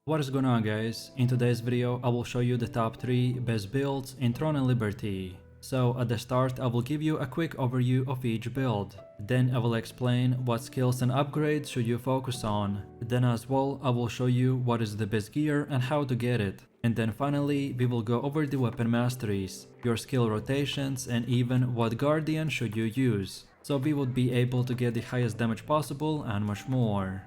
What is going on, guys? In today's video I will show you the top 3 best builds in Throne and Liberty. So at the start I will give you a quick overview of each build. Then I will explain what skills and upgrades should you focus on. Then as well I will show you what is the best gear and how to get it. And then finally we will go over the weapon masteries, your skill rotations, and even what guardian should you use. So we would be able to get the highest damage possible and much more.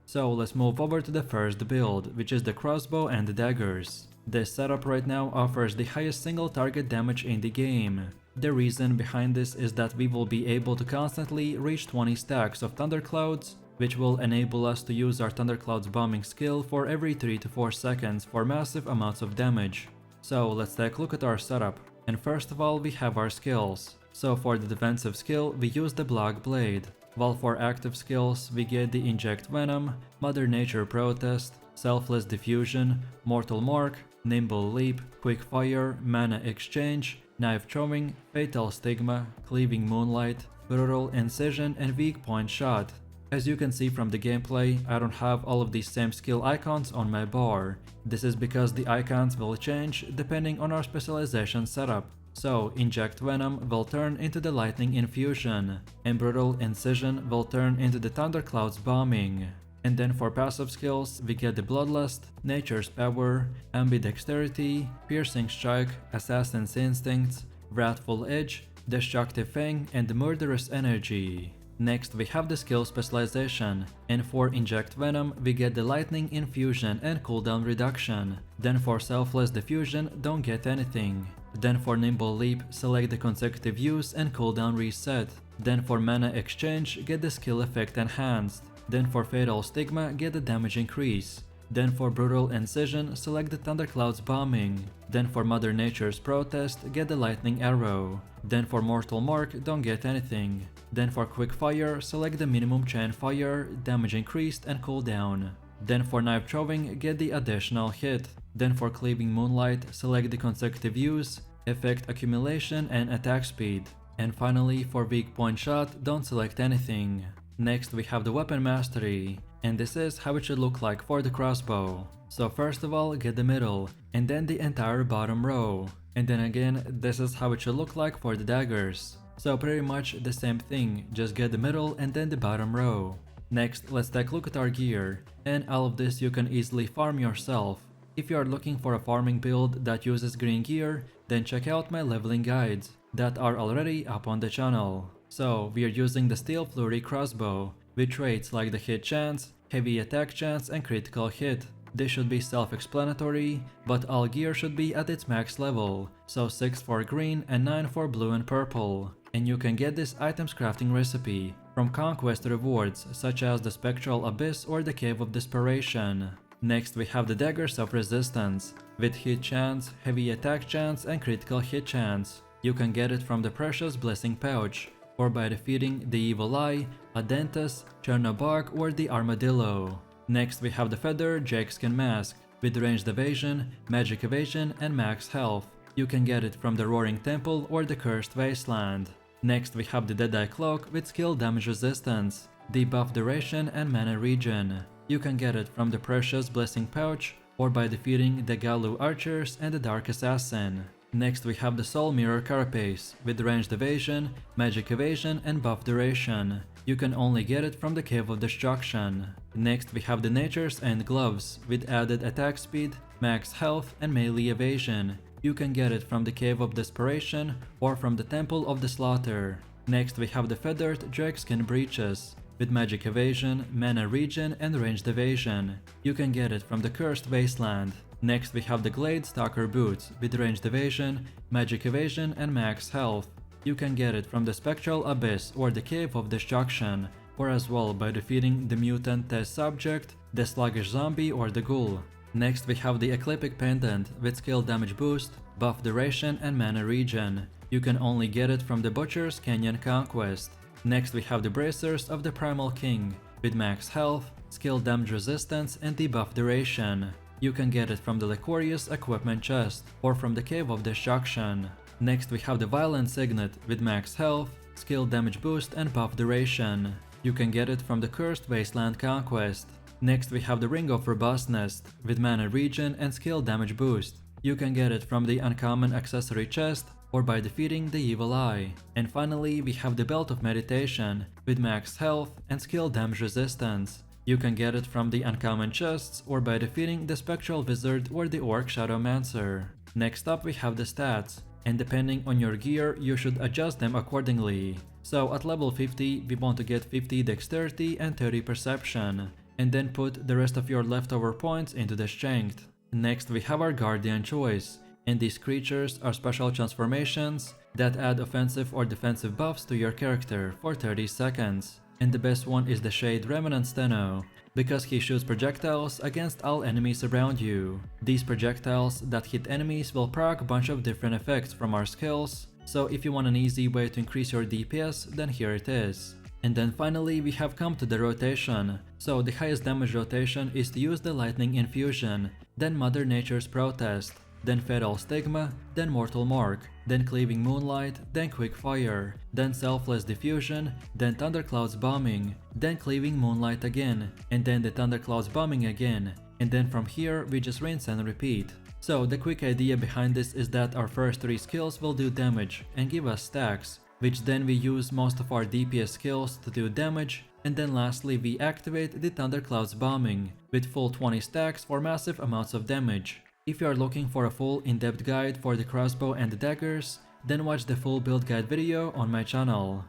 So let's move over to the first build, which is the crossbow and the daggers. This setup right now offers the highest single target damage in the game. The reason behind this is that we will be able to constantly reach 20 stacks of thunderclouds, which will enable us to use our thunderclouds bombing skill for every 3 to 4 seconds for massive amounts of damage. So let's take a look at our setup. And first of all we have our skills. So for the defensive skill we use the Black Blade. While for active skills we get the Inject Venom, Mother Nature Protest, Selfless Diffusion, Mortal Mark, Nimble Leap, Quick Fire, Mana Exchange, Knife Throwing, Fatal Stigma, Cleaving Moonlight, Brutal Incision, and Weak Point Shot. As you can see from the gameplay, I don't have all of these same skill icons on my bar. This is because the icons will change depending on our specialization setup. So, Inject Venom will turn into the Lightning Infusion, and Brutal Incision will turn into the Thunderclouds Bombing. And then for passive skills, we get the Bloodlust, Nature's Power, Ambidexterity, Piercing Strike, Assassin's Instincts, Wrathful Edge, Destructive Fang, and Murderous Energy. Next we have the skill specialization, and for Inject Venom we get the Lightning Infusion and cooldown reduction. Then for Selfless Diffusion don't get anything. Then for Nimble Leap select the consecutive use and cooldown reset. Then for Mana Exchange get the skill effect enhanced. Then for Fatal Stigma get the damage increase. Then for Brutal Incision select the Thunderclouds Bombing. Then for Mother Nature's Protest get the Lightning Arrow. Then for Mortal Mark don't get anything. Then for Quick Fire select the minimum chain fire, damage increased and cooldown. Then for Knife Throwing get the additional hit. Then for Cleaving Moonlight select the consecutive use, effect accumulation, and attack speed. And finally for Weak Point Shot don't select anything. Next we have the weapon mastery, and this is how it should look like for the crossbow. So first of all get the middle, and then the entire bottom row. And then again this is how it should look like for the daggers. So pretty much the same thing, just get the middle and then the bottom row. Next let's take a look at our gear, and all of this you can easily farm yourself. If you are looking for a farming build that uses green gear, then check out my leveling guides that are already up on the channel. So we are using the Steel Flurry crossbow with traits like the hit chance, heavy attack chance, and critical hit. This should be self-explanatory, but all gear should be at its max level, so 6 for green and 9 for blue and purple. And you can get this items crafting recipe from conquest rewards such as the Spectral Abyss or the Cave of Desperation. Next we have the Daggers of Resistance with hit chance, heavy attack chance, and critical hit chance. You can get it from the Precious Blessing pouch, or by defeating the Evil Eye, Adentus, Chernobog, or the Armadillo. Next we have the Feather Jakeskin Mask with ranged evasion, magic evasion, and max health. You can get it from the Roaring Temple or the Cursed Wasteland. Next we have the Deadeye Cloak with skill damage resistance, debuff duration, and mana regen. You can get it from the Precious Blessing pouch or by defeating the Galu Archers and the Dark Assassin. Next we have the Soul Mirror Carapace with ranged evasion, magic evasion, and buff duration. You can only get it from the Cave of Destruction. Next we have the Nature's End Gloves with added attack speed, max health, and melee evasion. You can get it from the Cave of Desperation or from the Temple of the Slaughter. Next we have the Feathered Drakeskin Breeches with magic evasion, mana regen, and ranged evasion. You can get it from the Cursed Wasteland. Next we have the Glade Stalker Boots with ranged evasion, magic evasion, and max health. You can get it from the Spectral Abyss or the Cave of Destruction, or as well by defeating the Mutant Test Subject, the Sluggish Zombie, or the Ghoul. Next we have the Ecliptic Pendant with skill damage boost, buff duration, and mana regen. You can only get it from the Butcher's Canyon Conquest. Next we have the Bracers of the Primal King with max health, skill damage resistance, and debuff duration. You can get it from the Licorious Equipment Chest or from the Cave of Destruction. Next we have the Violent Signet with max health, skill damage boost, and buff duration. You can get it from the Cursed Wasteland Conquest. Next we have the Ring of Robustness with mana regen and skill damage boost. You can get it from the uncommon accessory chest or by defeating the Evil Eye. And finally we have the Belt of Meditation with max health and skill damage resistance. You can get it from the uncommon chests or by defeating the Spectral Wizard or the Orc Shadowmancer. Next up we have the stats, and depending on your gear you should adjust them accordingly. So at level 50 we want to get 50 dexterity and 30 perception, and then put the rest of your leftover points into the strength. Next we have our Guardian choice, and these creatures are special transformations that add offensive or defensive buffs to your character for 30 seconds. And the best one is the Shade Remnant Steno, because he shoots projectiles against all enemies around you. These projectiles that hit enemies will proc a bunch of different effects from our skills, so if you want an easy way to increase your DPS, then here it is. And then finally we have come to the rotation. So the highest damage rotation is to use the Lightning Infusion, then Mother Nature's Protest, then Fatal Stigma, then Mortal Mark, then Cleaving Moonlight, then Quick Fire, then Selfless Diffusion, then Thundercloud's Bombing, then Cleaving Moonlight again, and then the Thundercloud's Bombing again, and then from here we just rinse and repeat. So the quick idea behind this is that our first 3 skills will do damage and give us stacks, which then we use most of our DPS skills to do damage, and then lastly we activate the Thundercloud's Bombing with full 20 stacks for massive amounts of damage. If you are looking for a full in-depth guide for the crossbow and the daggers, then watch the full build guide video on my channel.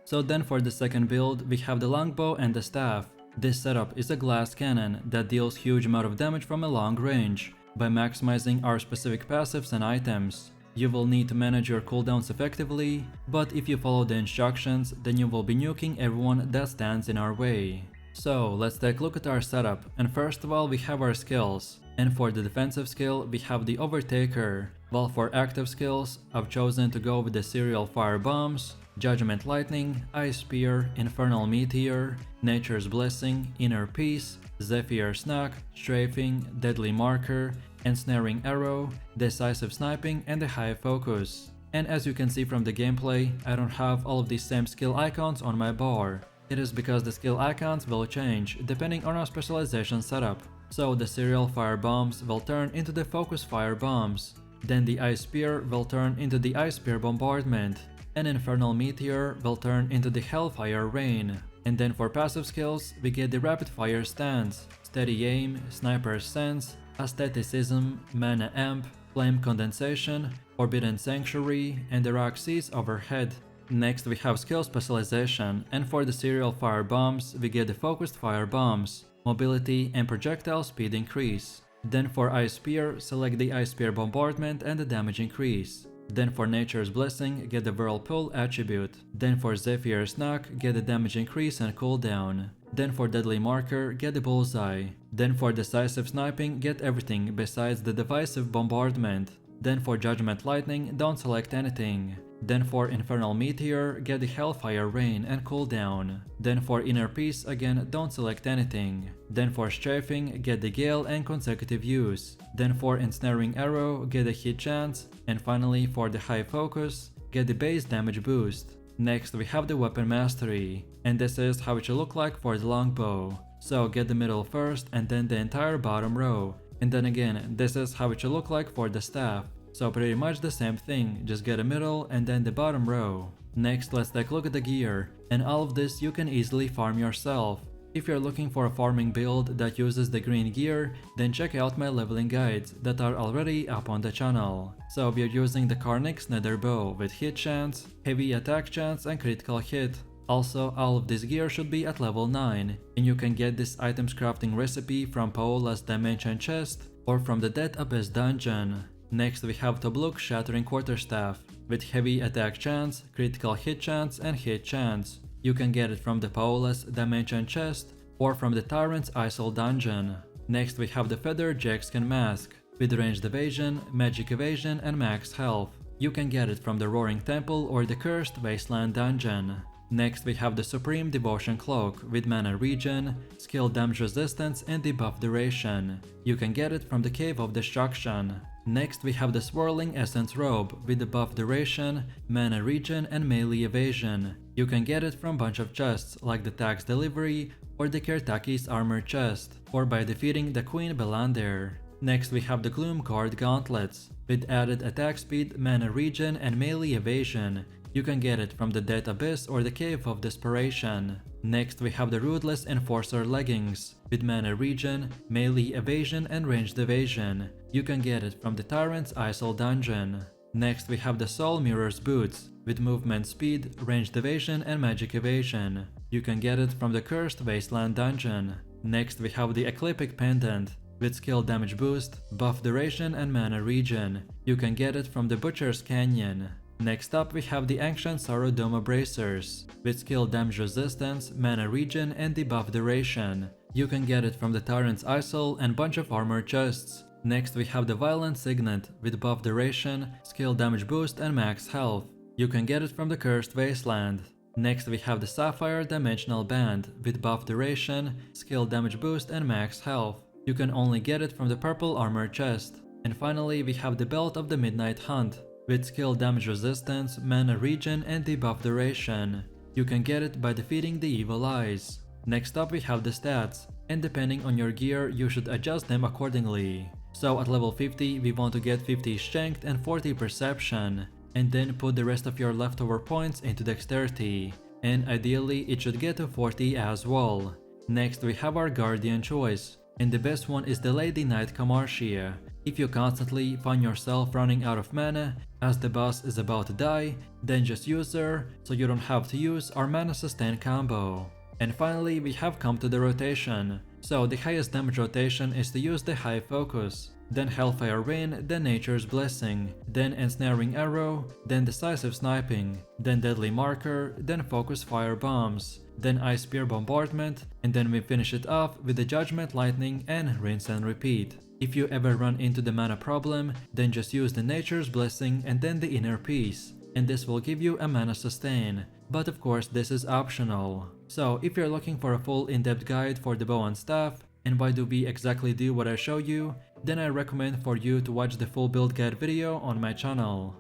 So then for the second build we have the longbow and the staff. This setup is a glass cannon that deals huge amount of damage from a long range by maximizing our specific passives and items. You will need to manage your cooldowns effectively, but if you follow the instructions then you will be nuking everyone that stands in our way. So let's take a look at our setup, and first of all we have our skills. And for the defensive skill we have the Overtaker, while for active skills I've chosen to go with the Serial Fire Bombs, Judgment Lightning, Ice Spear, Infernal Meteor, Nature's Blessing, Inner Peace, Zephyr Snack, Strafing, Deadly Marker, Ensnaring Arrow, Decisive Sniping and the High Focus. And as you can see from the gameplay, I don't have all of these same skill icons on my bar. It is because the skill icons will change depending on our specialization setup. So the Serial Fire Bombs will turn into the Focus Fire Bombs, then the Ice Spear will turn into the Ice Spear Bombardment, and Infernal Meteor will turn into the Hellfire Rain. And then for passive skills we get the Rapid Fire Stance, Steady Aim, Sniper's Sense, Aestheticism, Mana Amp, Flame Condensation, Forbidden Sanctuary, and the Rock Seas Overhead. Next we have skill specialization, and for the Serial Fire Bombs we get the Focused Fire Bombs, Mobility and Projectile Speed Increase. Then for Ice Spear, select the Ice Spear Bombardment and the damage increase. Then for Nature's Blessing, get the Whirlpool attribute. Then for Zephyr Snack, get the damage increase and cooldown. Then for Deadly Marker, get the Bullseye. Then for Decisive Sniping, get everything besides the Divisive Bombardment. Then for Judgment Lightning, don't select anything. Then for Infernal Meteor, get the Hellfire Rain and cooldown. Then for Inner Peace, again don't select anything. Then for Strafing, get the Gale and consecutive use. Then for Ensnaring Arrow, get a hit chance. And finally for the High Focus, get the base damage boost. Next we have the Weapon Mastery, and this is how it should look like for the longbow. So get the middle first and then the entire bottom row. And then again, this is how it should look like for the staff. So pretty much the same thing, just get a middle and then the bottom row. Next let's take a look at the gear, and all of this you can easily farm yourself. If you're looking for a farming build that uses the green gear, then check out my leveling guides that are already up on the channel. So we are using the Karnix Nether Bow with hit chance, heavy attack chance and critical hit. Also, all of this gear should be at level 9, and you can get this items crafting recipe from Paola's Dimension Chest or from the Dead Abyss dungeon. Next we have Tobluk Shattering Quarterstaff with heavy attack chance, critical hit chance and hit chance. You can get it from the Paola's Dimension Chest or from the Tyrant's Isle dungeon. Next we have the Feathered Jackskin Mask with ranged evasion, magic evasion and max health. You can get it from the Roaring Temple or the Cursed Wasteland dungeon. Next we have the Supreme Devotion Cloak with mana regen, skill damage resistance and debuff duration. You can get it from the Cave of Destruction. Next we have the Swirling Essence Robe with the buff duration, mana regen and melee evasion. You can get it from bunch of chests like the tax delivery or the Kertaki's armor chest, or by defeating the Queen Belander. Next we have the Gloom Guard gauntlets. With added attack speed, mana regen and melee evasion. You can get it from the Death Abyss or the Cave of Desperation. Next we have the Ruthless Enforcer leggings. With mana regen, melee evasion and ranged evasion. You can get it from the Tyrant's Isle dungeon. Next we have the Soul Mirror's boots. With movement speed, ranged evasion and magic evasion. You can get it from the Cursed Wasteland dungeon. Next we have the Ecliptic pendant. With skill damage boost, buff duration and mana regen. You can get it from the Butcher's Canyon. Next up we have the Ancient Sorrow Doma bracers. With skill damage resistance, mana regen and debuff duration. You can get it from the Tyrant's Isle and bunch of armor chests. Next we have the Violent Signet with buff duration, skill damage boost and max health. You can get it from the Cursed Wasteland. Next we have the Sapphire Dimensional Band with buff duration, skill damage boost and max health. You can only get it from the Purple Armor chest. And finally we have the Belt of the Midnight Hunt with skill damage resistance, mana regen and debuff duration. You can get it by defeating the Evil Eyes. Next up we have the stats, and depending on your gear you should adjust them accordingly. So at level 50 we want to get 50 strength and 40 perception, and then put the rest of your leftover points into dexterity, and ideally it should get to 40 as well. Next we have our guardian choice, and the best one is the Lady Knight Camarcia. If you constantly find yourself running out of mana as the boss is about to die, then just use her so you don't have to use our mana sustain combo. And finally we have come to the rotation. So the highest damage rotation is to use the High Focus, then Hellfire Rain, then Nature's Blessing, then Ensnaring Arrow, then Decisive Sniping, then Deadly Marker, then Focus Fire Bombs, then Ice Spear Bombardment, and then we finish it off with the Judgment Lightning and Rinse and Repeat. If you ever run into the mana problem, then just use the Nature's Blessing and then the Inner Peace, and this will give you a mana sustain. But of course this is optional. So if you're looking for a full in-depth guide for the bow and staff, and why do we exactly do what I show you, then I recommend for you to watch the full build guide video on my channel.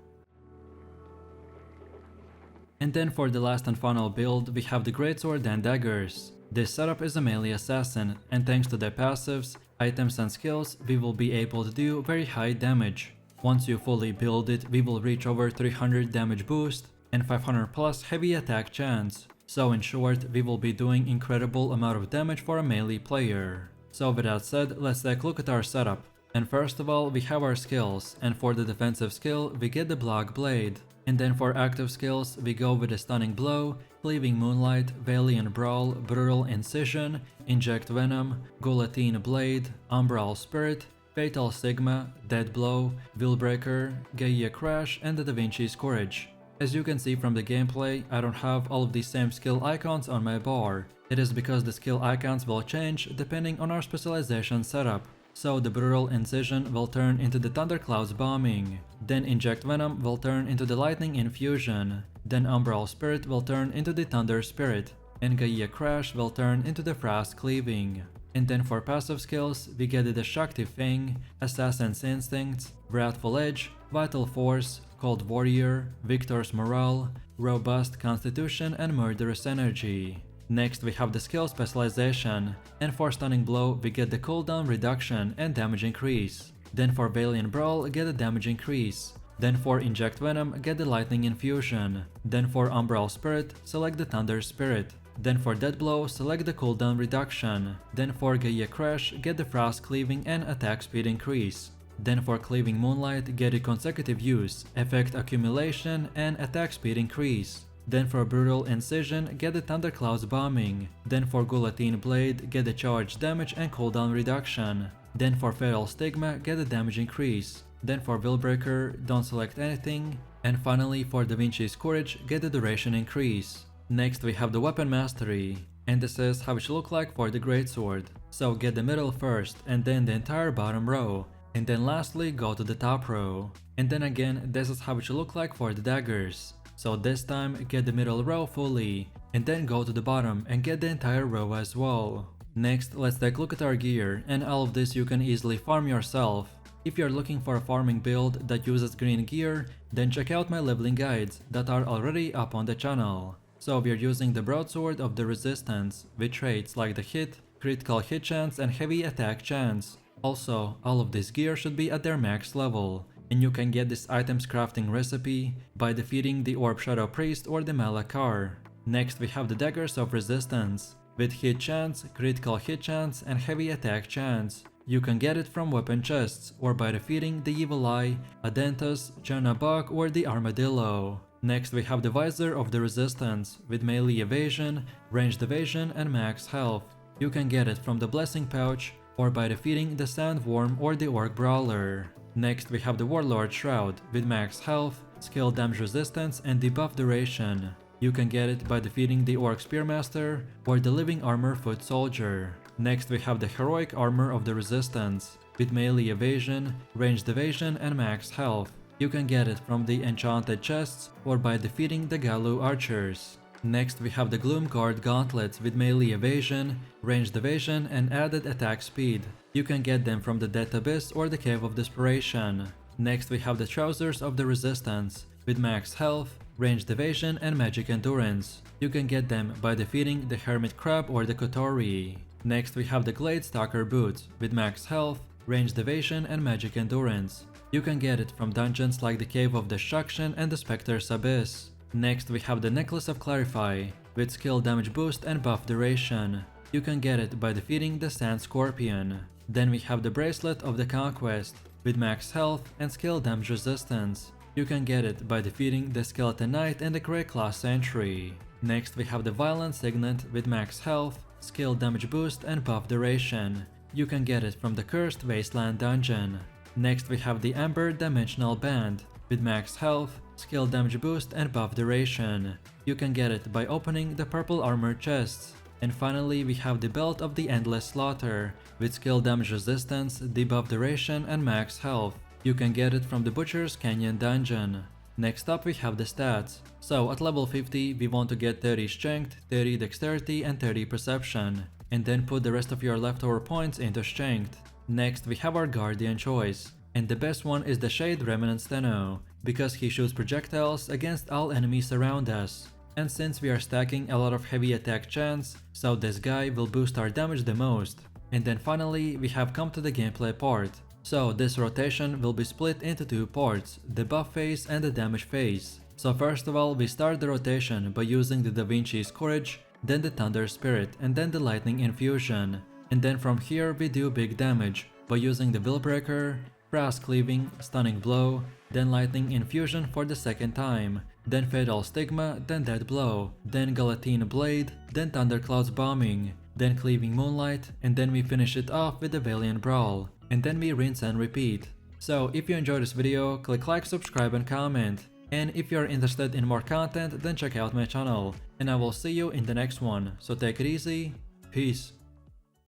And then for the last and final build, we have the Greatsword and Daggers. This setup is a melee assassin, and thanks to their passives, items and skills, we will be able to do very high damage. Once you fully build it, we will reach over 300 damage boost and 500 plus heavy attack chance. So in short, we will be doing incredible amount of damage for a melee player. So with that said, let's take a look at our setup. And first of all, we have our skills, and for the defensive skill, we get the Block Blade. And then for active skills, we go with the Stunning Blow, Cleaving Moonlight, Valiant Brawl, Brutal Incision, Inject Venom, Guillotine Blade, Umbral Spirit, Fatal Sigma, Dead Blow, Willbreaker, Gaia Crash, and the Da Vinci's Courage. As you can see from the gameplay, I don't have all of these same skill icons on my bar. It is because the skill icons will change depending on our specialization setup. So the Brutal Incision will turn into the Thundercloud's Bombing, then Inject Venom will turn into the Lightning Infusion, then Umbral Spirit will turn into the Thunder Spirit, and Gaia Crash will turn into the Frost Cleaving. And then for passive skills, we get the Destructive Fang, Assassin's Instincts, Wrathful Edge, Vital Force, Cold Warrior, Victor's Morale, Robust Constitution and Murderous Energy. Next we have the skill specialization, and for Stunning Blow we get the cooldown reduction and damage increase. Then for Valiant Brawl get a damage increase. Then for Inject Venom get the Lightning Infusion. Then for Umbral Spirit select the Thunder Spirit. Then for Dead Blow select the cooldown reduction. Then for Gaia Crash get the Frost Cleaving and attack speed increase. Then for Cleaving Moonlight get a consecutive use, effect accumulation and attack speed increase. Then for Brutal Incision get the Thundercloud's Bombing. Then for Guillotine Blade get the charge damage and cooldown reduction. Then for Fatal Stigma get the damage increase. Then for Willbreaker don't select anything. And finally for Da Vinci's Courage get the duration increase. Next we have the Weapon Mastery, and this is how it should look like for the Greatsword. So get the middle first and then the entire bottom row. And then lastly go to the top row. And then again this is how it should look like for the daggers. So this time get the middle row fully, and then go to the bottom and get the entire row as well. Next let's take a look at our gear, and all of this you can easily farm yourself. If you're looking for a farming build that uses green gear, then check out my leveling guides that are already up on the channel. So we are using the broadsword of the resistance with traits like the hit, critical hit chance and heavy attack chance. Also, all of this gear should be at their max level, and you can get this item's crafting recipe by defeating the Orb Shadow Priest or the Malakar. Next we have the daggers of resistance with hit chance, critical hit chance and heavy attack chance. You can get it from weapon chests or by defeating the Evil Eye, Adentus, Janabok or the Armadillo. Next we have the visor of the resistance with melee evasion, ranged evasion and max health. You can get it from the blessing pouch or by defeating the Sandworm or the Orc Brawler. Next we have the Warlord Shroud with max health, skill damage resistance and debuff duration. You can get it by defeating the Orc Spearmaster or the Living Armor Foot Soldier. Next we have the Heroic Armor of the Resistance with melee evasion, ranged evasion and max health. You can get it from the enchanted chests or by defeating the Galu Archers. Next we have the Gloomguard Gauntlets with melee evasion, ranged evasion and added attack speed. You can get them from the Death Abyss or the Cave of Desperation. Next we have the Trousers of the Resistance with max health, ranged evasion and magic endurance. You can get them by defeating the Hermit Crab or the Kotori. Next we have the Glade Stalker Boots with max health, ranged evasion and magic endurance. You can get it from dungeons like the Cave of Destruction and the Spectre's Abyss. Next we have the Necklace of Clarify with skill damage boost and buff duration. You can get it by defeating the Sand Scorpion. Then we have the Bracelet of the Conquest with max health and skill damage resistance. You can get it by defeating the Skeleton Knight and the Grey Claw Sentry. Next we have the Violent Signet with max health, skill damage boost and buff duration. You can get it from the Cursed Wasteland dungeon. Next we have the Amber Dimensional Band with max health, skill damage boost and buff duration. You can get it by opening the purple armor chests. And finally we have the Belt of the Endless Slaughter with skill damage resistance, debuff duration and max health. You can get it from the Butcher's Canyon dungeon. Next up we have the stats. So at level 50 we want to get 30 strength, 30 dexterity and 30 perception, and then put the rest of your leftover points into strength. Next we have our Guardian choice, and the best one is the Shade Remnant Steno, because he shoots projectiles against all enemies around us. And since we are stacking a lot of heavy attack chance, so this guy will boost our damage the most. And then finally we have come to the gameplay part. So this rotation will be split into two parts, the buff phase and the damage phase. So first of all we start the rotation by using the Da Vinci's Courage, then the Thunder Spirit and then the Lightning Infusion. And then from here we do big damage by using the Willbreaker, Frost Cleaving, Stunning Blow, then Lightning Infusion for the second time, then Fatal Stigma, then Dead Blow, then Galatine Blade, then Thundercloud's Bombing, then Cleaving Moonlight, and then we finish it off with the Valiant Brawl. And then we rinse and repeat. So if you enjoyed this video, click like, subscribe and comment. And if you are interested in more content, then check out my channel. And I will see you in the next one. So take it easy. Peace.